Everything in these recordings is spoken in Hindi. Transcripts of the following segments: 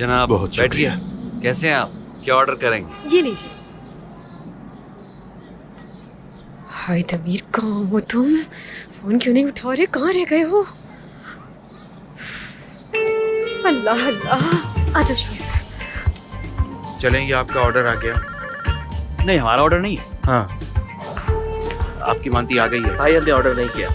जनाब बहुत बैठिए। शुक्रिया। कैसे हैं आप? क्या ऑर्डर करेंगे? ये लीजिए। हाय तमीर, कहाँ हो तुम? फोन क्यों नहीं उठा रहे? कहाँ रह गए हो? अल्लाह अल्लाह, आजा शुभ। चलें, ये आपका ऑर्डर आ गया। नहीं, हमारा ऑर्डर नहीं है। हाँ, आपकी मानती आ गई है। भाई हमने ऑर्डर नहीं किया।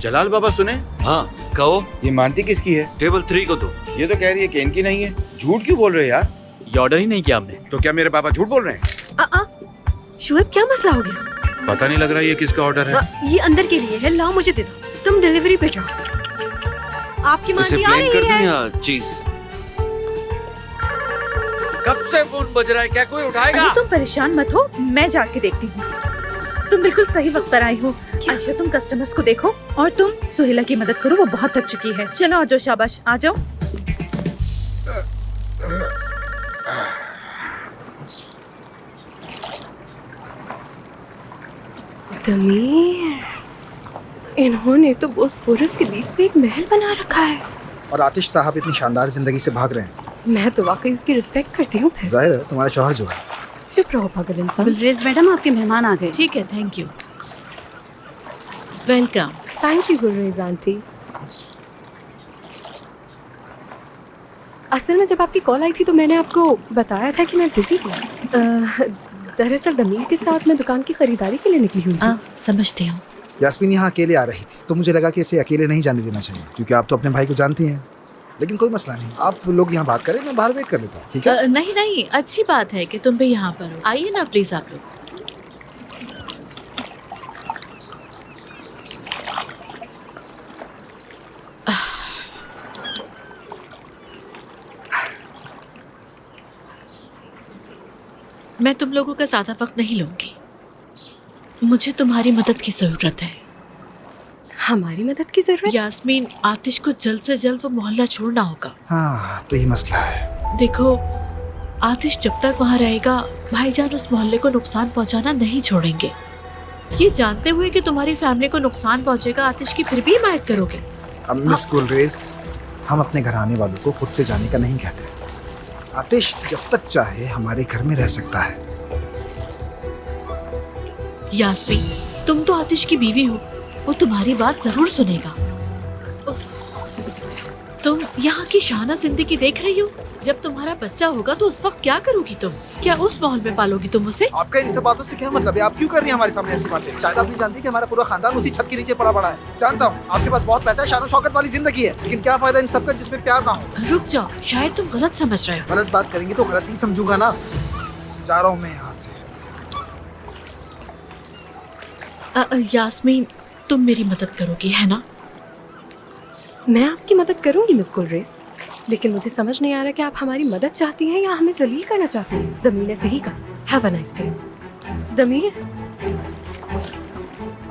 जलाल बाबा सुने, हाँ कहो। ये मानती किसकी है? टेबल 3 को दो। ये तो कह रही है कि इनकी नहीं है। झूठ क्यों बोल रहे हो यार? ये ऑर्डर ही नहीं किया हमने। तो क्या मेरे पापा झूठ बोल रहे हैं? शुएब, क्या मसला हो गया? पता नहीं लग रहा ये किसका ऑर्डर है। ये अंदर के लिए है, लाओ मुझे दे दो। तुम डिलीवरी पे जाओ। आपकी इसे मानती आ प्लेन कर रही दूं है। या चीज? कब से फोन बज रहा है, क्या कोई उठाएगा? अरे तुम परेशान मत हो, मैं जाके देखती हूँ। तुम बिल्कुल सही वक्त पर आई हो। अच्छा, तुम कस्टमर्स को देखो और तुम सुहेला की मदद करो, वो बहुत थक चुकी है। चलो आ जाओ, शाबाश, आ जाओ। तमीर, इन्होंने तो बोस्फोरस के बीच में एक महल बना रखा है। और आतिश साहब इतनी शानदार जिंदगी से भाग रहे हैं। मैं तो वाकई उसकी रिस्पेक्ट करती हूँ। जाहिर है तुम्हारा शौहर जो है। चुप रहो पागल इंसान। गुलरेज मैडम, आपके मेहमान आ गए। ठीक है, thank you, welcome. Thank you Gulrez aunty. असल में जब आपकी कॉल आई थी तो मैंने आपको बताया था कि मैं बिजी हूँ। दरअसल दमीर के साथ मैं दुकान की खरीदारी के लिए निकली हूँ। समझती हूँ। यास्मीन यहाँ अकेले आ रही थी तो मुझे लगा कि इसे अकेले नहीं जाने देना चाहिए, क्योंकि आप तो अपने भाई को जानती हैं। लेकिन कोई मसला नहीं, आप लोग यहाँ बात करें, मैं बाहर वेट कर लेता हूँ। ठीक है? नहीं नहीं, अच्छी बात है कि तुम भी यहाँ पर हो। आइए ना प्लीज आप लोग। मैं तुम लोगों का ज्यादा वक्त नहीं लूंगी। मुझे तुम्हारी मदद की जरूरत है। हमारी मदद की जरूरत? यास्मीन, आतिश को जल्द से जल्द वो मोहल्ला छोड़ना होगा। हाँ, तो ये मसला है। देखो, आतिश जब तक वहाँ रहेगा, भाईजान उस मोहल्ले को नुकसान पहुँचाना नहीं छोड़ेंगे। ये जानते हुए कि तुम्हारी फैमिली को नुकसान पहुँचेगा, आतिश की फिर भी हिमायत करोगे? अब मिस गुलरेज, हम अपने घर आने वालों को खुद से जाने का नहीं कहते। आतिश जब तक चाहे हमारे घर में रह सकता है। यास्मीन, तुम तो आतिश की बीवी हो, वो तुम्हारी बात जरूर सुनेगा। तुम यहाँ की शाना जिंदगी देख रही हो। जब तुम्हारा बच्चा होगा तो उस वक्त क्या करोगी तुम? क्या उस माहौल में पालोगी तुम उसे? आपका इन सब बातों से क्या मतलब है? आप क्यों कर रही हैं हमारे सामने ऐसी बातें? शायद आप नहीं जानती कि हमारा पूरा खानदान उसी छत के नीचे पड़ा पड़ा है। जानता हूँ आपके पास बहुत पैसा है, शान शौकत वाली जिंदगी है, लेकिन क्या फायदा इन सबका जिसमें प्यार ना हो? रुक जाओ, शायद तुम गलत समझ रहे हो। गलत बात करेंगी तो गलत ही समझूंगा ना। जा रहा हूँ मैं यहाँ से। यास्मीन, तुम मेरी मदद करोगी, है ना? मैं आपकी मदद करूंगी मिस गुलरेज, लेकिन मुझे समझ नहीं आ रहा कि आप हमारी मदद चाहती हैं या हमें जलील करना चाहती हैं। दमीर ने सही कहा। Have a nice day. Damir,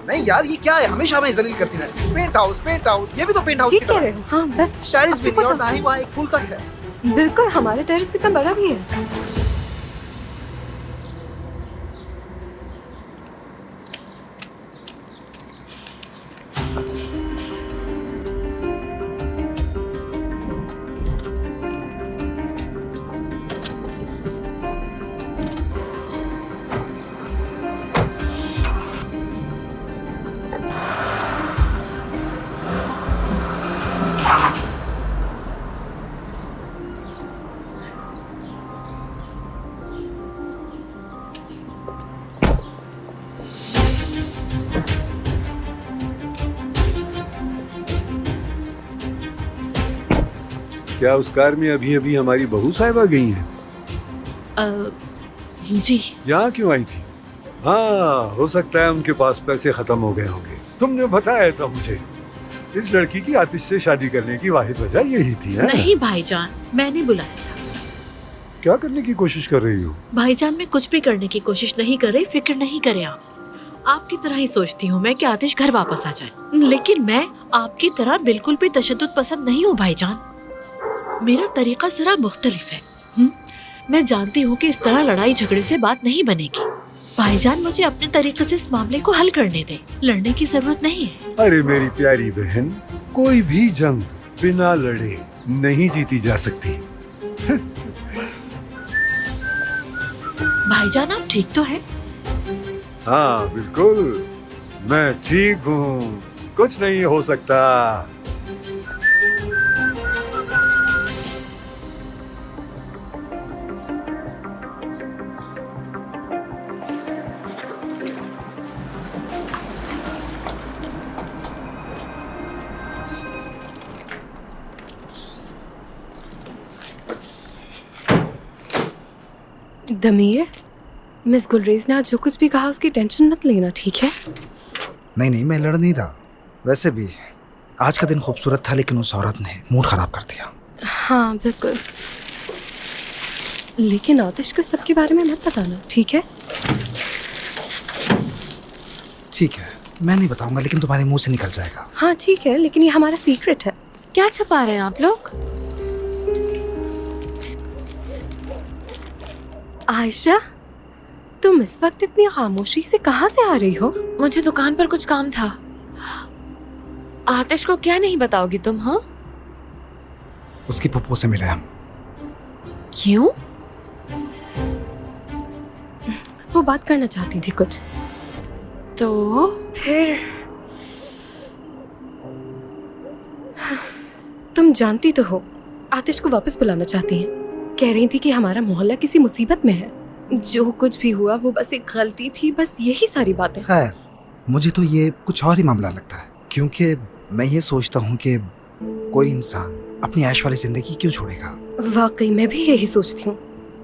नहीं यार, ये क्या है? हमेशा हमें जलील करती रहती है। पेंट हाउस, ये भी तो पेंट हाउस ठीक की कह तरह रहे हो। हाँ बस टेरेस भी अब चुप हो नहीं और जाओ। ना ही वहाँ एक फूल तक है। बिल्कुल, हमारे टेरेस कितना बड़ा भी है। क्या उस कार में अभी अभी हमारी बहू साहिबा गई हैं? जी। यहाँ क्यों आई थी? हाँ, हो सकता है उनके पास पैसे खत्म हो गए होंगे। तुमने बताया था मुझे। इस लड़की की आतिश से शादी करने की वाहिद वजह यही थी, है? नहीं भाईजान, मैंने बुलाया था। क्या करने की कोशिश कर रही हो? भाईजान, मैं कुछ भी करने की कोशिश नहीं कर रही, फिक्र नहीं करें आप। आपकी तरह ही सोचती हूँ मैं कि आतिश घर वापस आ जाए, लेकिन मैं आपकी तरह बिल्कुल भी तशद्दुद पसंद नहीं हूँ भाईजान। मेरा तरीका जरा मुख्तलिफ है। मैं जानती हूँ कि इस तरह लड़ाई झगड़े से बात नहीं बनेगी। भाईजान, मुझे अपने तरीके से इस मामले को हल करने दे। लड़ने की जरूरत नहीं है। अरे मेरी प्यारी बहन, कोई भी जंग बिना लड़े नहीं जीती जा सकती। भाईजान आप ठीक तो है? हाँ बिल्कुल, मैं ठीक हूँ, कुछ नहीं हो सकता। दमीर, मिस गुलरेज ने आज जो कुछ भी कहा उसकी टेंशन मत लेना, ठीक है? नहीं नहीं, मैं लड़ नहीं रहा। वैसे भी आज का दिन खूबसूरत था, लेकिन उस औरत ने मूड खराब कर दिया। हाँ बिल्कुल, लेकिन आतिश को सबके बारे में मत बताना, ठीक है? ठीक है, मैं नहीं बताऊंगा, लेकिन तुम्हारे मुंह से निकल जाएगा। हाँ ठीक है, लेकिन ये हमारा सीक्रेट है। क्या छुपा रहे हैं आप लोग? आयशा, तुम इस वक्त इतनी खामोशी से कहाँ से आ रही हो? मुझे दुकान पर कुछ काम था। आतिश को क्या नहीं बताओगी तुम? हाँ, उसकी पप्पू से मिले हम। क्यों? वो बात करना चाहती थी कुछ। तो फिर तुम जानती तो हो, आतिश को वापस बुलाना चाहती हैं। कह रही थी कि हमारा मोहल्ला किसी मुसीबत में है। जो कुछ भी हुआ वो बस एक गलती थी, बस यही सारी बातें। खैर, मुझे तो ये कुछ और ही मामला लगता है, क्योंकि मैं ये सोचता हूँ कि कोई इंसान अपनी ऐश वाली जिंदगी क्यों छोड़ेगा। वाकई मैं भी यही सोचती हूँ,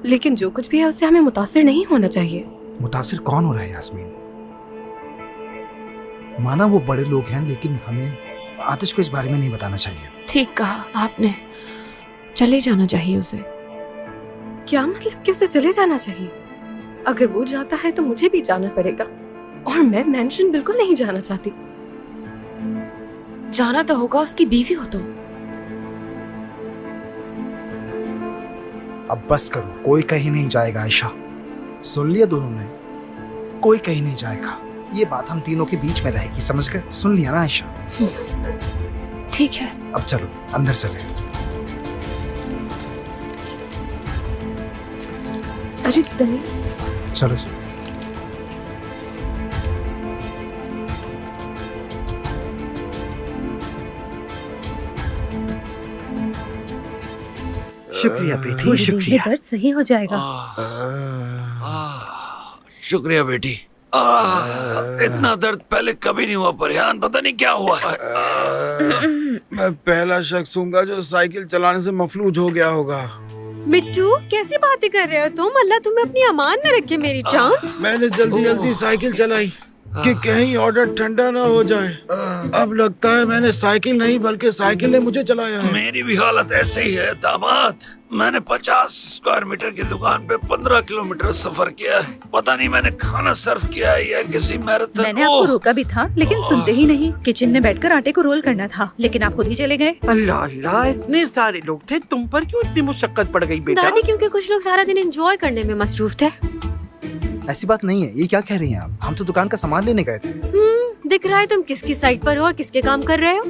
लेकिन जो कुछ भी है उससे हमें मुतासिर नहीं होना चाहिए। मुतासिर कौन हो रहा है यास्मीन? माना वो बड़े लोग हैं, लेकिन हमें आतिश को इस बारे में नहीं बताना चाहिए। ठीक कहा आपने, चले जाना चाहिए उसे। क्या मतलब कि उसे चले जाना चाहिए? अगर वो जाता है तो मुझे भी जाना पड़ेगा, और मैं मेंशन बिल्कुल नहीं जाना चाहती। जाना तो होगा, उसकी बीवी हो तुम। अब बस करो, कोई कहीं नहीं जाएगा आयशा। सुन लिया दोनों ने, कोई कहीं नहीं जाएगा। ये बात हम तीनों के बीच में रहेगी, समझ गए? सुन लिया ना आयशा? ठीक है, अब चलो अंदर चले। अरे दमीर, चलो चलो। शुक्रिया बेटी, शुक्रिया। दर्द सही हो जाएगा। शुक्रिया बेटी। इतना दर्द पहले कभी नहीं हुआ परिहान, पता नहीं क्या हुआ है। मैं पहला शख्स हूँगा जो साइकिल चलाने से मफलूज हो गया होगा। मिट्टू, कैसी बातें कर रहे हो तुम? अल्लाह तुम्हें अपनी अमान में रखे मेरी जान। मैंने जल्दी जल्दी साइकिल चलाई कि कहीं ऑर्डर ठंडा ना हो जाए। अब लगता है मैंने साइकिल नहीं बल्कि साइकिल ने मुझे चलाया है। मेरी भी हालत ऐसे ही है दामाद। मैंने 50 स्क्वायर मीटर की दुकान पे 15 किलोमीटर सफर किया है। पता नहीं मैंने खाना सर्व किया है या किसी मैराथन। मैंने आपको रोका भी था, लेकिन सुनते ही नहीं। किचन में बैठकर आटे को रोल करना था, लेकिन आप खुद ही चले गए। अल्लाह अल्लाह, इतने सारे लोग थे, तुम पर क्यों इतनी मुशक्कत पड़ गई बेटा? दादी, क्योंकि कुछ लोग सारा दिन एंजॉय करने में मसरूफ थे। ऐसी बात नहीं है, ये क्या कह रही हैं आप? हम तो दुकान का सामान लेने गए थे। दिख रहा है तुम किसकी साइड पर हो और किसके काम कर रहे हो।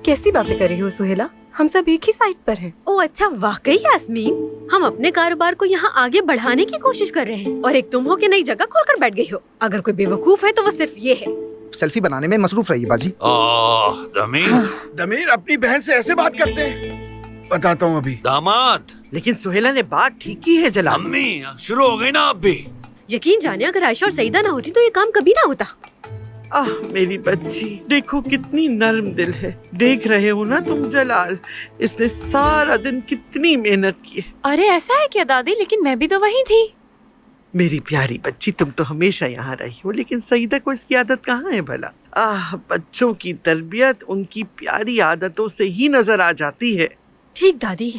कैसी बातें कर रही हो सुहेला? हम सब एक ही साइड पर हैं। ओ अच्छा, वाकई यास्मीन, हम अपने कारोबार को यहाँ आगे बढ़ाने की कोशिश कर रहे हैं, और एक तुम हो कि नई जगह खोलकर बैठ गई हो। अगर कोई बेवकूफ है तो वो सिर्फ ये है। सेल्फी बनाने में मसरूफ रही बाजी। दमीर अपनी बहन से ऐसे बात करते हैं? बताता हूँ अभी। दामाद, लेकिन सुहेला ने बात ठीक की है जलाल। अम्मी शुरू हो गई ना आप भी। यकीन जाने, अगर आयशा और सईदा ना होती तो ये काम कभी ना होता। आह मेरी बच्ची, देखो कितनी नर्म दिल है। देख रहे हो ना तुम जलाल, इसने सारा दिन कितनी मेहनत की है। अरे ऐसा है क्या दादी? लेकिन मैं भी तो वही थी। मेरी प्यारी बच्ची, तुम तो हमेशा यहाँ रही हो, लेकिन सईदा को इसकी आदत कहाँ है भला? बच्चों की तरबियत उनकी प्यारी आदतों से ही नजर आ जाती है। ठीक दादी।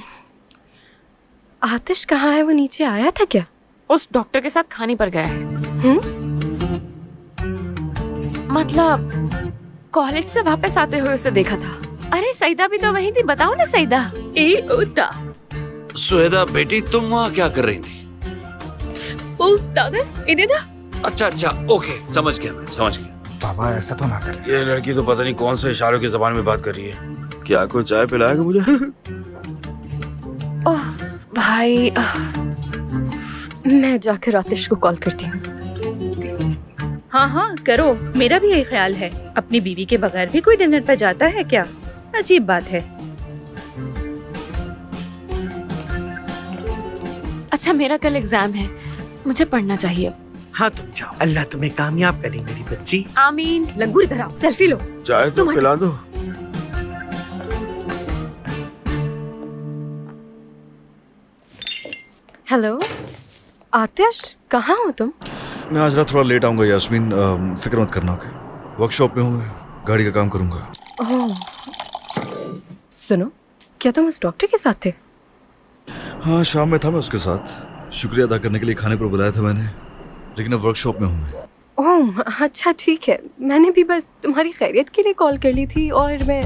आतिश कहाँ है? वो नीचे आया था क्या? उस डॉक्टर के साथ खाने पर गया है। मतलब कॉलेज से वापस आते हुए उसे देखा था। अरे सईदा भी तो वही थी, बताओ ना सईदा। सुहेदा बेटी, तुम वहाँ क्या कर रही थी? अच्छा अच्छा, ओके, समझ गया मैं, समझ गया। बाबा ऐसा तो ना करे। ये लड़की तो पता नहीं कौन से इशारों की ज़बान में बात कर रही है। क्या कोई चाय पिलाएगा मुझे? ओह भाई, मैं जाकर आतिश को कॉल करती हूँ। हाँ हाँ करो, मेरा भी यही ख्याल है। अपनी बीवी के बगैर भी कोई डिनर पर जाता है क्या? अजीब बात है। अच्छा, मेरा कल एग्जाम है, मुझे पढ़ना चाहिए। हाँ तुम जाओ, अल्लाह तुम्हें कामयाब करे मेरी बच्ची। आमीन। लंगूर इधर आओ, सेल्फी लो। चाय तो पिला दो। हेलो आतिश, कहाँ हो तुम? मैं आज रात थोड़ा लेट आऊंगा यास्मीन, फिक्र मत करना। ओके, वर्कशॉप में हूँ मैं, गाड़ी का काम करूंगा। ओह, सुनो, क्या तुम उस डॉक्टर के साथ थे? हाँ, शाम में था मैं उसके साथ। शुक्रिया अदा करने के लिए खाने पर बुलाया था मैंने, लेकिन अब वर्कशॉप में हूँ मैं। ओह अच्छा ठीक है, मैंने भी बस तुम्हारी खैरियत के लिए कॉल कर ली थी और मैं।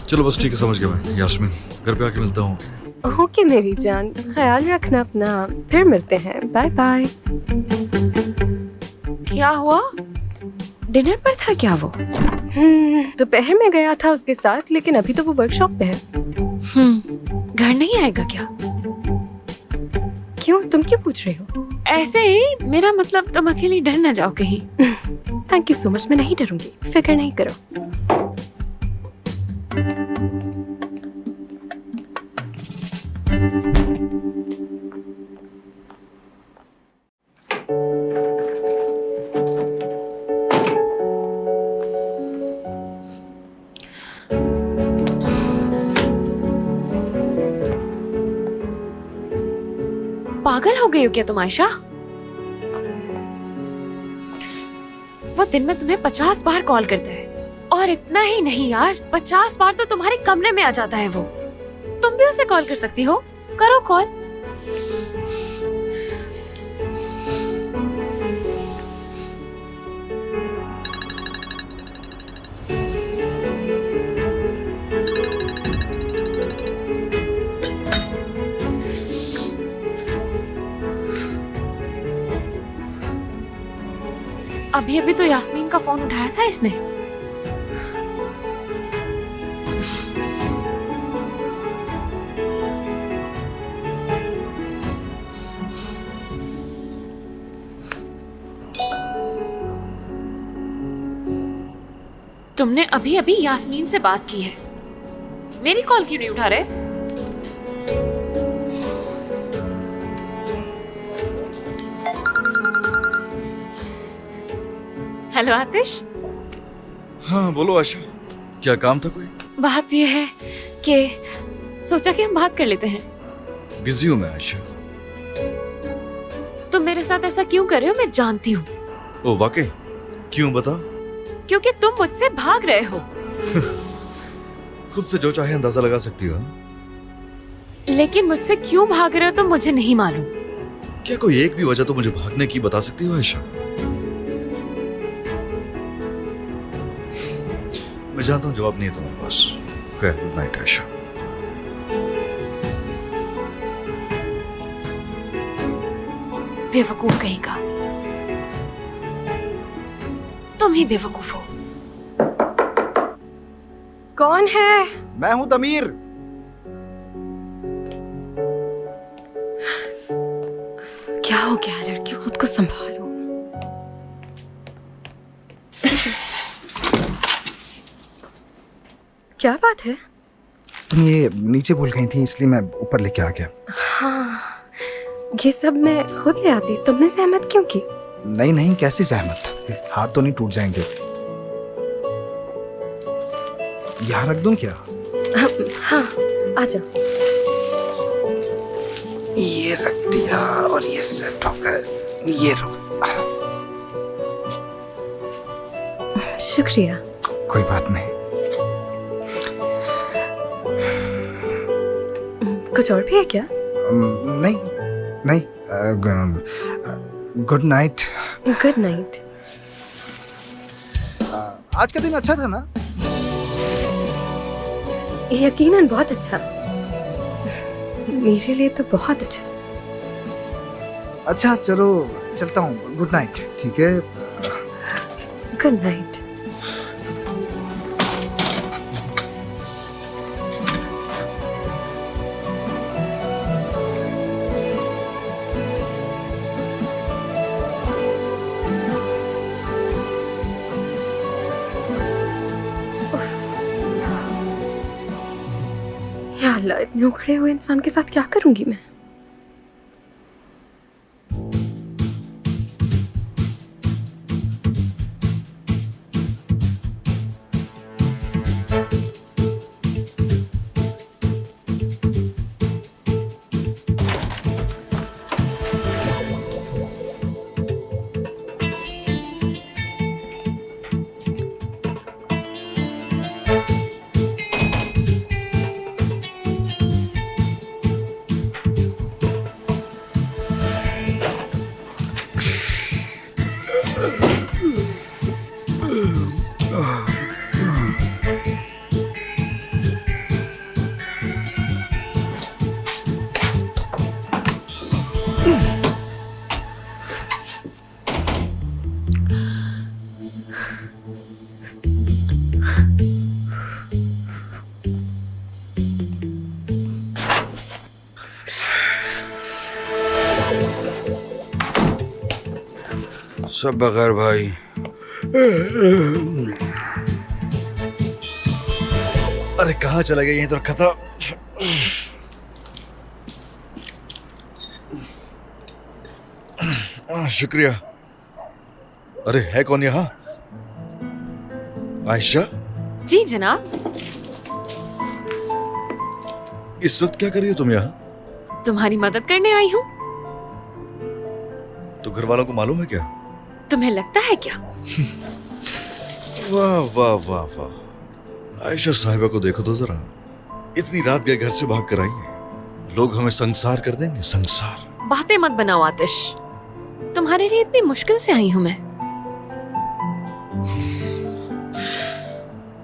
चलो बस ठीक है, समझ गया मैं। यास्मीन, घर पे आके मिलता हूँ। ओके मेरी जान, ख्याल रखना अपना, फिर मिलते हैं। Bye bye. क्या हुआ? डिनर पर था क्या वो? दोपहर में गया था उसके साथ, लेकिन अभी तो वो वर्कशॉप पे है। घर नहीं आएगा क्या? क्यों, तुम क्यों पूछ रहे हो? ऐसे ही, मेरा मतलब तुम अकेली डर ना जाओ कहीं। थैंक यू सो मच, मैं नहीं डरूंगी, फिक्र नहीं करो। पागल हो गई हो क्या तुम आयशा? वो दिन में तुम्हें 50 बार कॉल करता है, और इतना ही नहीं यार, 50 बार तो तुम्हारे कमरे में आ जाता है वो। तुम भी उसे कॉल कर सकती हो, करो कॉल। अभी अभी तो यास्मीन का फोन उठाया था इसने। तुमने अभी अभी यास्मीन से बात की है, मेरी कॉल क्यों नहीं उठा रहे? हेलो आतिश। हाँ बोलो आशा, क्या काम था कोई? बात यह है कि सोचा कि हम बात कर लेते हैं। बिजी हूँ मैं आशा। तुम मेरे साथ ऐसा क्यों कर रहे हो मैं जानती हूँ। ओ वाकई? क्यों बता? क्योंकि तुम मुझसे भाग रहे हो। खुद से जो चाहे अंदाजा लगा सकती हो। लेकिन मुझसे क्यों भाग रहे हो तुम मुझे नहीं मालूम। क्या कोई एक भी वजह तो मुझे भागने की बता सकती हो आयशा? मैं जानता हूँ जवाब नहीं है तुम्हारे पास। खैर, गुड नाइट आयशा। बेवकूफ कहीं का, तुम ही बेवकूफ हो। कौन है? मैं हूँ तमीर। क्या हो गया लड़की, खुद को संभालो। क्या बात है? तुम ये नीचे भूल गई थी, इसलिए मैं ऊपर लेके आ गया। हाँ, ये सब मैं खुद ले आती, तुमने सहमत क्यों की? नहीं नहीं, कैसी सहमत? हाथ तो नहीं टूट जाएंगे? यहाँ रख दूं क्या? हाँ, आ जाओ। ये रख दिया और ये सेट हो गया। ये लो। शुक्रिया। कोई बात नहीं। कुछ और भी है क्या? नहीं नहीं, गुड नाइट। Good night. आज का दिन अच्छा था ना? यकीनन बहुत अच्छा, मेरे लिए तो बहुत अच्छा। अच्छा चलो चलता हूँ, गुड नाइट। ठीक है, गुड नाइट। अल्लाह, इतने उखड़े हुए इंसान के साथ क्या करूंगी मैं? सब बगैर भाई। अरे कहाँ चला गया, यहीं तो रखा था। शुक्रिया। अरे है कौन यहाँ? आयशा? जी जनाब। इस वक्त क्या कर रही हो तुम यहाँ? तुम्हारी मदद करने आई हूँ। तो घर वालों को मालूम है क्या? तुम्हें लगता है क्या? वाह वाह वाह वाह, आयशा साहिबा को देखो तो जरा, इतनी रात गए घर से भाग कर आई है। लोग हमें संसार कर देंगे, संसार। बातें मत बनाओ आतिश, तुम्हारे लिए इतनी मुश्किल से आई हूँ मैं।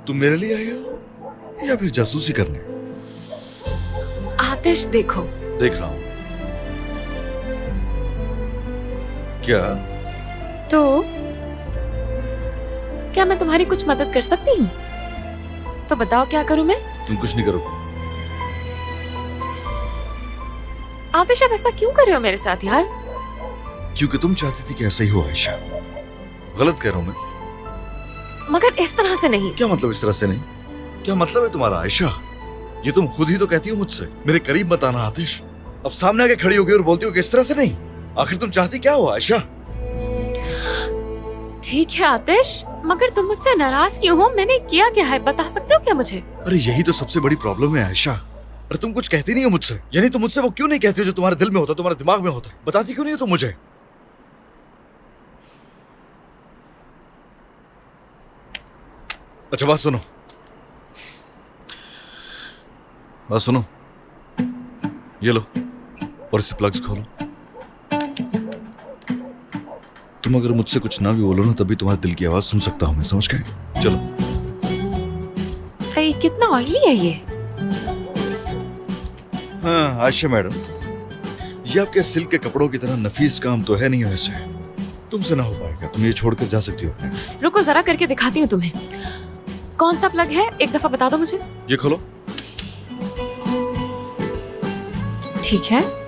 तुम मेरे लिए आई हो या फिर जासूसी करने? आतिश देखो। देख रहा हूं। क्या? तो क्या मैं तुम्हारी कुछ मदद कर सकती हूँ? तो बताओ क्या करूँ मैं? तुम कुछ नहीं करोगे। आतिश, आप ऐसा क्यों कर रहे हो मेरे साथ यार? क्योंकि तुम चाहती थी कि ऐसा ही हो आयशा। गलत कह रहा हूं मैं? मगर इस तरह से नहीं। क्या मतलब इस तरह से नहीं? क्या मतलब है तुम्हारा आयशा? ये तुम खुद ही तो कहती हो मुझसे, मेरे करीब मत आना आतिश। अब सामने आके खड़ी हो गई और बोलती हो कि इस तरह से नहीं। आखिर तुम चाहती क्या हो आयशा? ठीक है आतिश, मगर तुम मुझसे नाराज क्यों हो? मैंने किया क्या है, बता सकते हो क्या मुझे? अरे यही तो सबसे बड़ी प्रॉब्लम है आयशा। अरे तुम कुछ कहती नहीं हो मुझसे, यानी तुम मुझसे वो क्यों नहीं कहती हो जो तुम्हारे दिल में होता, तुम्हारे दिमाग में होता है? बताती क्यों नहीं हो तुम मुझे? अच्छा बात सुनो, बात सुनो, ये लो और इससे प्लग्स खोलो। तुम अगर मुझसे कुछ ना भी बोलो ना, तभी तुम्हारे दिल की आवाज सुन सकता हूं मैं, समझ गए? चलो। ये कितना ऑयली है ये। हाँ आयशा मैडम, ये आपके सिल्क के कपड़ों की तरह नफीस काम तो है नहीं वैसे। तुमसे ना हो पाएगा, तुम ये छोड़कर जा सकती हो अपने। रुको जरा करके दिखाती हूँ तुम्हें। कौन सा प्लग है, एक दफा बता दो मुझे। ये खोलो। ठीक है।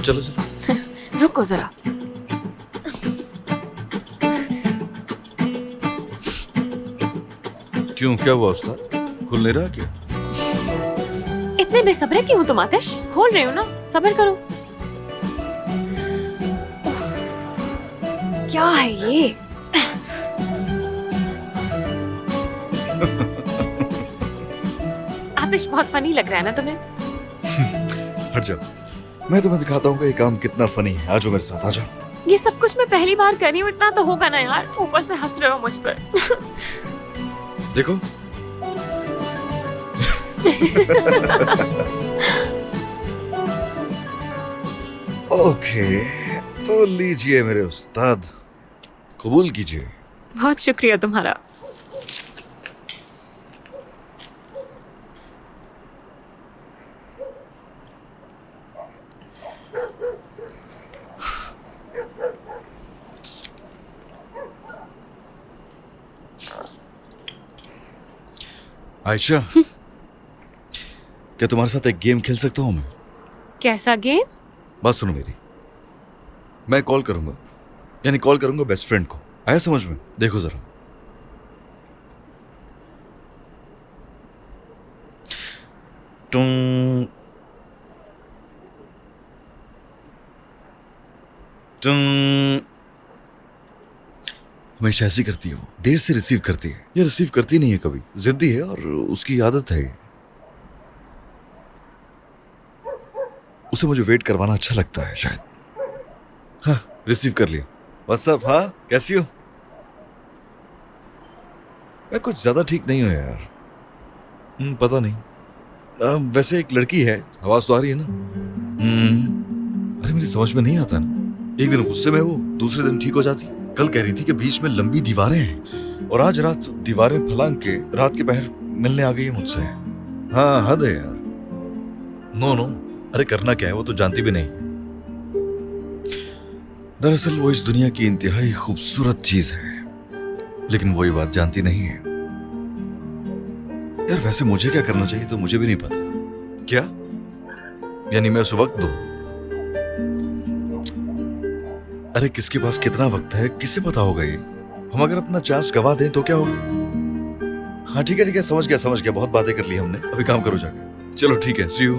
चलो चलो। रुको जरा। क्यों, क्या हुआ उस्ताद? खुल नहीं रहा क्या? इतने बेसब्रे क्यों हो तुम आतिश? खोल रहे हो ना, सब्र करो। उफ, क्या है ये? आतिश, बहुत फनी लग रहा है ना तुम्हें? हट जाओ, मैं तुम्हें दिखाता हूँ कि ये काम कितना फनी है। आ जाओ मेरे साथ, आ जाओ। ये सब कुछ मैं पहली बार कर रही हूँ, इतना तो होगा ना यार। ऊपर से हंस रहे हो मुझ पर। देखो। ओके, तो लीजिए मेरे उस्ताद, कबूल कीजिए। बहुत शुक्रिया तुम्हारा। आयशा, क्या तुम्हारे साथ एक गेम खेल सकता हूँ मैं? कैसा गेम? बात सुनो मेरी, मैं कॉल करूंगा, यानी कॉल करूंगा बेस्ट फ्रेंड को। आया समझ में? देखो जरा। टुंग टुंग। हमेशा ऐसी करती है वो, देर से रिसीव करती है। ये रिसीव करती नहीं है कभी, जिद्दी है और उसकी आदत है। उसे मुझे वेट करवाना अच्छा लगता है शायद। हाँ, रिसीव कर लिया। व्हाट्सअप? हाँ, कैसी हो? मैं कुछ ज्यादा ठीक नहीं हूं यार। पता नहीं। वैसे एक लड़की है, आवाज तो आ रही है ना? अरे मेरी समझ में नहीं आता ना। एक दिन गुस्से में वो, दूसरे दिन ठीक हो जाती है। कल कह रही थी कि बीच में लंबी दीवारें हैं, और आज रात दीवारें फलांग के रात के पहर मिलने आ गई है मुझसे। हाँ, हद है यार। नो नो, अरे करना क्या है, वो तो जानती भी नहीं। दरअसल वो इस दुनिया की इंतहाई खूबसूरत चीज है, लेकिन वो ये बात जानती नहीं है। यार वैसे मुझे क्या करना चाहिए तो मुझे भी नहीं पता। क्या? यानी मैं उस वक्त दूं? अरे किसके पास कितना वक्त है, किसे पता होगा ये? हम अगर अपना चांस गवा दें तो क्या होगा? हाँ ठीक है, समझ गया। बहुत बातें कर ली हमने, अभी काम करो जाके। चलो ठीक है, सी यू।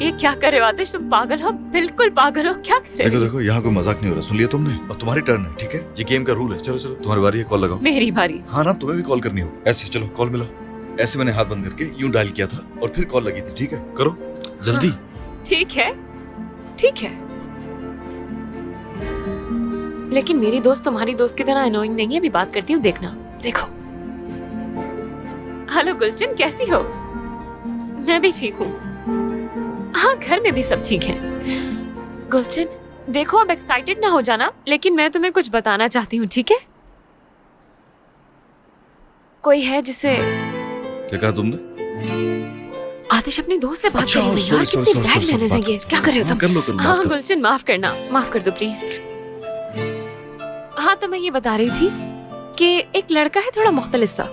ये क्या कर रहे हो आतिश? तुम पागल हो, बिल्कुल पागल हो। क्या कर रहे हो? देखो, यहाँ कोई मजाक नहीं हो रहा, सुन लिया तुमने? अब तुम्हारी टर्न है, ठीक है? ये गेम का रूल है। चलो तुम्हारी बारी है, कॉल लगाओ। मेरी बारी? हाँ ना, तुम्हें भी कॉल करनी होगी। ऐसे चलो कॉल मिलाओ। ऐसे मैंने हाथ बंद करके यूं डायल किया था और फिर कॉल लगी थी, ठीक है? करो जल्दी। ठीक है। लेकिन मेरी दोस्त तुम्हारी दोस्त की तरह अनोइंग नहीं है। अभी बात करती हूँ, देखना। देखो। हेलो गुलशन, कैसी हो? मैं भी ठीक हूँ। हाँ, घर में भी सब ठीक है। गुलशन देखो, अब एक्साइटेड ना हो जाना, लेकिन मैं तुम्हें कुछ बताना चाहती हूँ, ठीक है? कोई है जिसे... क्या कहा तुमने? आतिश अपनी दोस्त से बात अच्छा, करेंगे यार। कितनी बैड मैनर्स हैं ये। क्या कर रहे हो तुम? कर लो। हाँ गुलशन, माफ कर दो प्लीज। हाँ, तो मैं ये बता रही थी कि एक लड़का है थोड़ा मुख्तलिफ सा।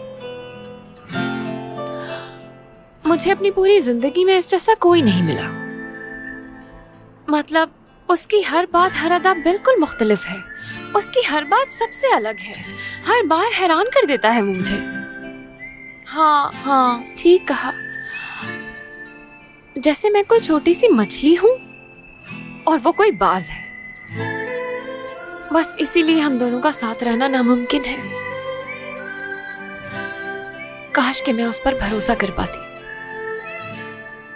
मुझे अपनी पूरी जिंदगी में इस जैसा कोई नहीं मिला। मतलब उसकी हर बात, हर अदा बिल्कुल मुख्तलिफ है। उसकी हर बात सबसे अलग है। हर बार हैरान कर देता है वो मुझे। हाँ, ठीक कहा। जैसे मैं कोई छोटी सी मछली हूँ और वो कोई बाज है। बस इसीलिए हम दोनों का साथ रहना नामुमकिन है। काश कि मैं उस पर भरोसा कर पाती,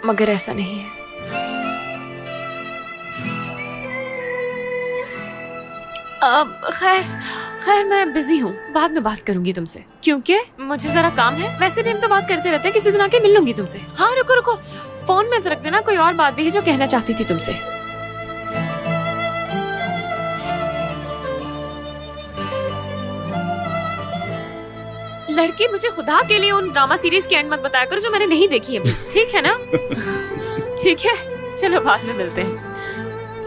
मगर ऐसा नहीं है। अब खैर मैं बिजी हूँ, बाद में बात करूंगी तुमसे, क्योंकि मुझे जरा काम है। वैसे भी हम तो बात करते रहते हैं, किसी दिन आके मिल लूंगी तुमसे। हाँ रुको, फोन में तो रख देना। कोई और बात भी है जो कहना चाहती थी तुमसे। लड़की, मुझे खुदा के लिए उन ड्रामा सीरीज की एंड मत बताया करो जो मैंने नहीं देखी अभी, ठीक है ना? ठीक है, चलो बाद में मिलते हैं।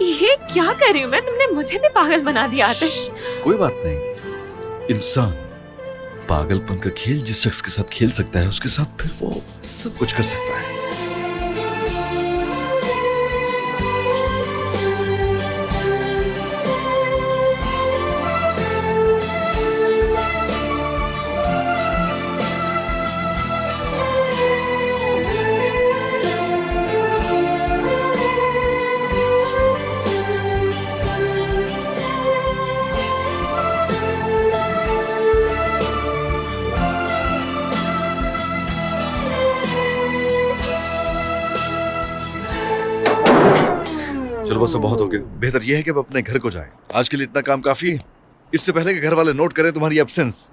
ये क्या कर रही हूँ मैं? तुमने मुझे भी पागल बना दिया आतिश। कोई बात नहीं, इंसान पागलपन का खेल जिस शख्स के साथ खेल सकता है, उसके साथ फिर वो सब कुछ कर सकता है। चलो बस अब बहुत हो गया। बेहतर यह है कि अब अपने घर को जाएं। आज के लिए इतना काम काफी है, इससे पहले कि घर वाले नोट करें तुम्हारी एब्सेंस।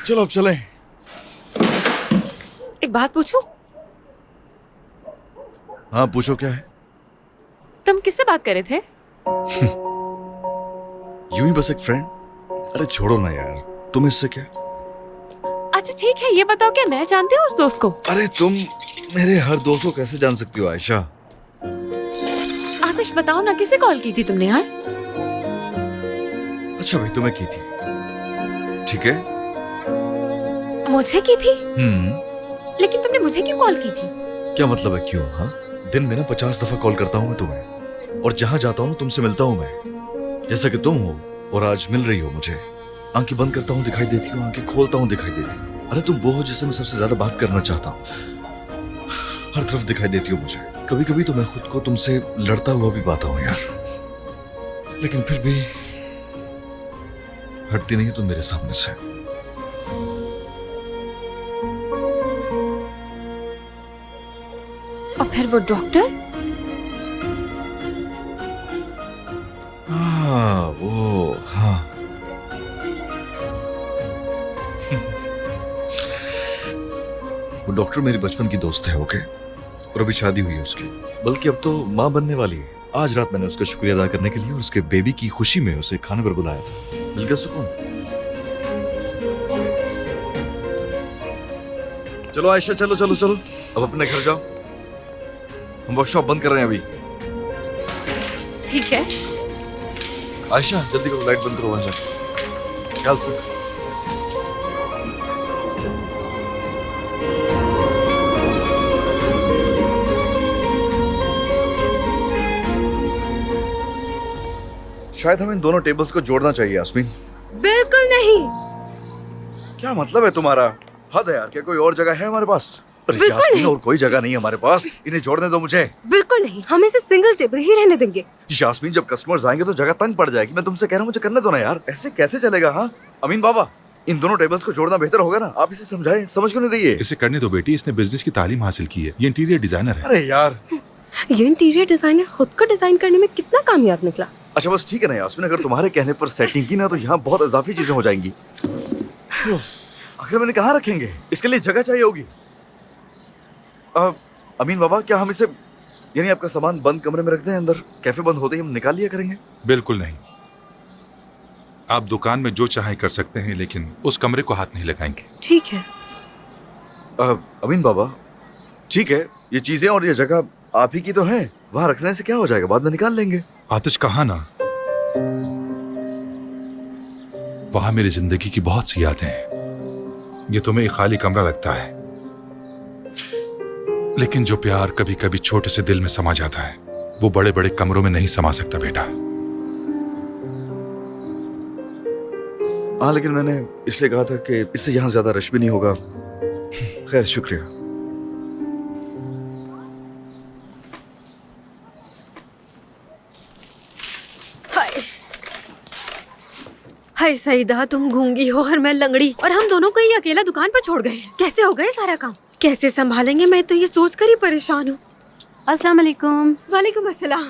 चलो अब चलें। एक बात पूछूं? हाँ पूछो, क्या है? तुम किससे बात कर रहे थे? यूं ही बस एक फ्रेंड। अरे छोड़ो ना यार, तुम इससे क्या? अच्छा ठीक है, ये बताओ क्या मैं जानती हूँ उस दोस्त को? अरे तुम मेरे हर दोस्त को कैसे जान सकती हो आयशा? आतिश बताओ ना, किसे कॉल की थी तुमने यार? अच्छा भाई, तुम्हें की थी, ठीक है? मुझे की थी? लेकिन तुमने मुझे क्यों कॉल की थी? क्या मतलब है क्यों? हाँ, दिन में ना 50 दफा कॉल करता हूँ मैं तुम्हें, और जहां जाता हूँ तुमसे मिलता हूँ मैं, जैसा कि तुम हो और आज मिल रही हो मुझे। आंखें बंद करता हूँ दिखाई देती हूँ, आंखें खोलता हूँ दिखाई देती हूँ। अरे तुम वो हो जिससे मैं सबसे ज्यादा बात करना चाहता हूँ, हर तरफ दिखाई देती हो मुझे। कभी कभी तो मैं खुद को तुमसे लड़ता हुआ भी पाता हूँ यार, लेकिन फिर भी हटती नहीं तुम मेरे सामने से। और फिर वो डॉक्टर? हाँ वो, हाँ वो डॉक्टर मेरी बचपन की दोस्त है, ओके, और अभी शादी हुई है उसकी, बल्कि अब तो माँ बनने वाली है। आज रात मैंने उसका शुक्रिया अदा करने के लिए और उसके बेबी की खुशी में उसे खाने पर बुलाया था। मिल गया सुकून। चलो आयशा, चलो चलो चलो, अब अपने घर जाओ, हम वर्कशॉप बंद कर रहे हैं अभी। ठीक है। आयशा जल्दी करो, लाइट बंद करो वहां जाके। ख्याल से। शायद हमें इन दोनों टेबल्स को जोड़ना चाहिए यास्मीन। बिल्कुल नहीं। क्या मतलब है तुम्हारा? हद है यार, क्या कोई और जगह है हमारे पास? अरे बिल्कुल यास्मीन, नहीं। और कोई जगह नहीं है हमारे पास, इन्हें जोड़ने दो मुझे। बिल्कुल नहीं, हम इसे सिंगल टेबल ही रहने देंगे। यास्मीन, जब कस्टमर्स आएंगे तो जगह तंग पड़ जाएगी। मैं तुमसे कह रहा हूँ मुझे करने दो ना यार, ऐसे कैसे चलेगा? हाँ अमीन बाबा, इन दोनों टेबल्स को जोड़ना बेहतर होगा ना, आप इसे समझाएं, समझ क्यों नहीं रही है? इसे करने दो बेटी, इसने बिजनेस की तालीम हासिल की है, ये इंटीरियर डिजाइनर है। अरे यार, ये इंटीरियर डिजाइनर खुद को डिजाइन करने में कितना कामयाब निकला। अच्छा बस ठीक है ना यास्मीन, अगर तुम्हारे कहने पर सेटिंग की ना तो यहाँ बहुत इजाफी चीजें हो जाएंगी। आखिर मैंने कहाँ रखेंगे? इसके लिए जगह चाहिए होगी। अमीन बाबा, क्या हम इसे, यानी आपका सामान बंद कमरे में रख दें, अंदर कैफे बंद होते ही हम निकाल लिया करेंगे? बिल्कुल नहीं, आप दुकान में जो चाहे कर सकते हैं, लेकिन उस कमरे को हाथ नहीं लगाएंगे। ठीक है। अमीन बाबा ठीक है, ये चीजें और ये जगह आप ही की तो है, वहां रखने से क्या हो जाएगा, बाद में निकाल लेंगे। आतिश कहा ना, वहां मेरी जिंदगी की बहुत सी यादें हैं। ये तुम्हें एक खाली कमरा लगता है, लेकिन जो प्यार कभी कभी छोटे से दिल में समा जाता है वो बड़े बड़े कमरों में नहीं समा सकता बेटा। हाँ लेकिन मैंने इसलिए कहा था कि इससे यहाँ ज्यादा रश भी नहीं होगा। खैर शुक्रिया। हाय सईदा, तुम गूंगी हो और मैं लंगड़ी, और हम दोनों को ही अकेला दुकान पर छोड़ गए। कैसे हो गए सारा काम? कैसे संभालेंगे, मैं तो ये सोचकर ही परेशान हूँ। अस्सलाम वालेकुम। वालेकुम अस्सलाम।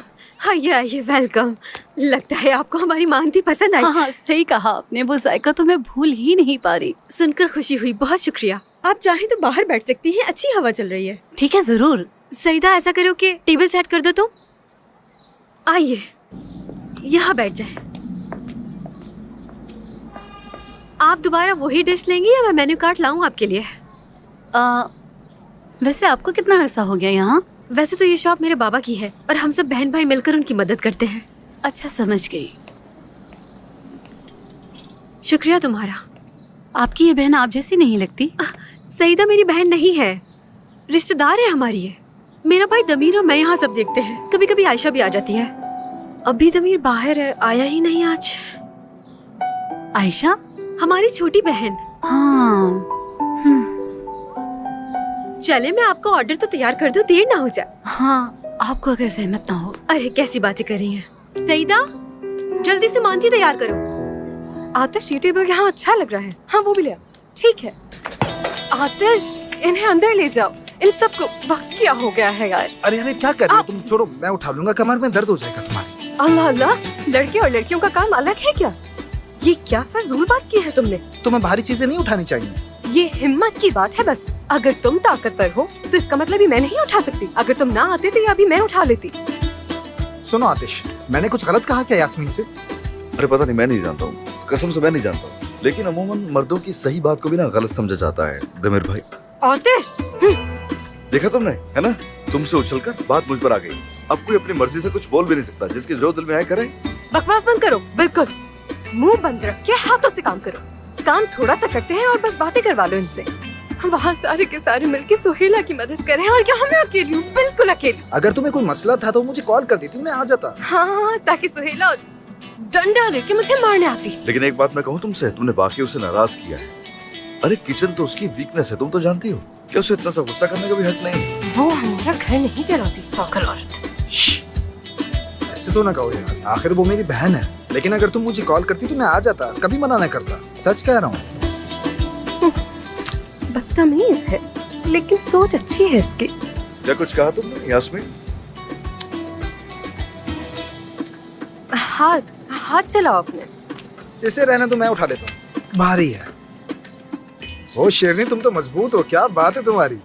आइए आइए, वेलकम। लगता है आपको हमारी मांगती पसंद आई। हाँ, सही कहा आपने, वो जायका तो मैं भूल ही नहीं पा रही। सुनकर खुशी हुई, बहुत शुक्रिया। आप चाहें तो बाहर बैठ सकती हैं, अच्छी हवा चल रही है। ठीक है, जरूर। सईदा ऐसा करो कि टेबल सेट कर दो तुम। आइए यहाँ बैठ जाए। आप दोबारा वही डिश लेंगी या मैं मेन्यू कार्ड लाऊं आपके लिए? वैसे आपको कितना अरसा हो गया यहाँ? वैसे तो ये शॉप मेरे बाबा की है और हम सब बहन भाई मिलकर उनकी मदद करते हैं। अच्छा, समझ गई। शुक्रिया तुम्हारा। आपकी ये बहन आप जैसी नहीं लगती। सईदा मेरी बहन नहीं है, रिश्तेदार है हमारी है। मेरा भाई दमीर और मैं यहाँ सब देखते हैं। कभी कभी आयशा भी आ जाती है। अभी दमीर बाहर है, आया ही नहीं आज। आयशा हमारी छोटी बहन। हाँ। चले मैं आपको ऑर्डर तो तैयार कर दूं, देर ना हो जाए। हाँ, आपको अगर सहमत ना हो। अरे कैसी बातें कर रही हैं सईदा, जल्दी से मांझी तैयार करो। आतिश, ये टेबल यहाँ अच्छा लग रहा है। हाँ वो भी ले आओ। ठीक है आतिश, इन्हें अंदर ले जाओ। इन सबको वक्त क्या हो गया है यार। अरे अरे क्या कर रही हो तुम? छोड़ो, मैं उठा लूंगा, कमर में दर्द हो जाएगा तुम्हारी। अल्लाह अल्लाह, लड़के और लड़कियों का काम अलग है क्या? ये क्या फजूल बात की है तुमने? तुम्हें भारी चीजें नहीं उठानी चाहिए। ये हिम्मत की बात है बस। अगर तुम ताकतवर हो तो इसका मतलब ही मैं नहीं उठा सकती। अगर तुम ना आते तो ये अभी मैं उठा लेती। सुनो आतिश, मैंने कुछ गलत कहा क्या यास्मीन से? अरे पता नहीं, मैं नहीं जानता हूँ, कसम से मैं नहीं जानता हूँ, लेकिन अमूमन मर्दों की सही बात को भी ना गलत समझा जाता है दमीर भाई। आतिश, देखा तुमने, है ना, तुमसे उछलकर बात मुझ पर आ गई। अब कोई अपनी मर्जी से कुछ बोल भी नहीं सकता, जिसके जो दिल में आए करे। बकवास बंद करो, बिल्कुल मुंह बंद रख के हाथों से काम करो। काम थोड़ा सा करते हैं और बस बातें करवा लो इनसे। वहाँ सारे के सारे मिलके सुहेला की मदद करें और यहाँ मैं अकेली हूँ, बिल्कुल अकेली। अगर तुम्हें कोई मसला था तो मुझे कॉल कर देती, मैं आ जाता। हाँ, ताकि सुहेला डंडा लेके मुझे मारने आती। लेकिन एक बात मैं कहूँ तुमसे, तुमने वाकई उसे नाराज किया है। अरे किचन तो उसकी वीकनेस है, तुम तो जानती हो। क्या उसे इतना सा गुस्सा करने का भी हक नहीं? वो हमारा घर नहीं चलाती, पागल औरत। ऐसे तो ना कहो यार, आखिर वो मेरी बहन है। लेकिन अगर तुम मुझे कॉल करती तो मैं आ जाता, कभी मना नहीं करता। सच कह रहा हूँ। बदतमीज है, लेकिन सोच अच्छी है इसकी। क्या कुछ कहा तुमने यास्मीन? हाथ चलाओ अपने। इसे रहने तो मैं उठा लेता हूँ, भारी है। ओ शेरनी, तुम तो मजबूत हो, क्या बात है तुम्हारी।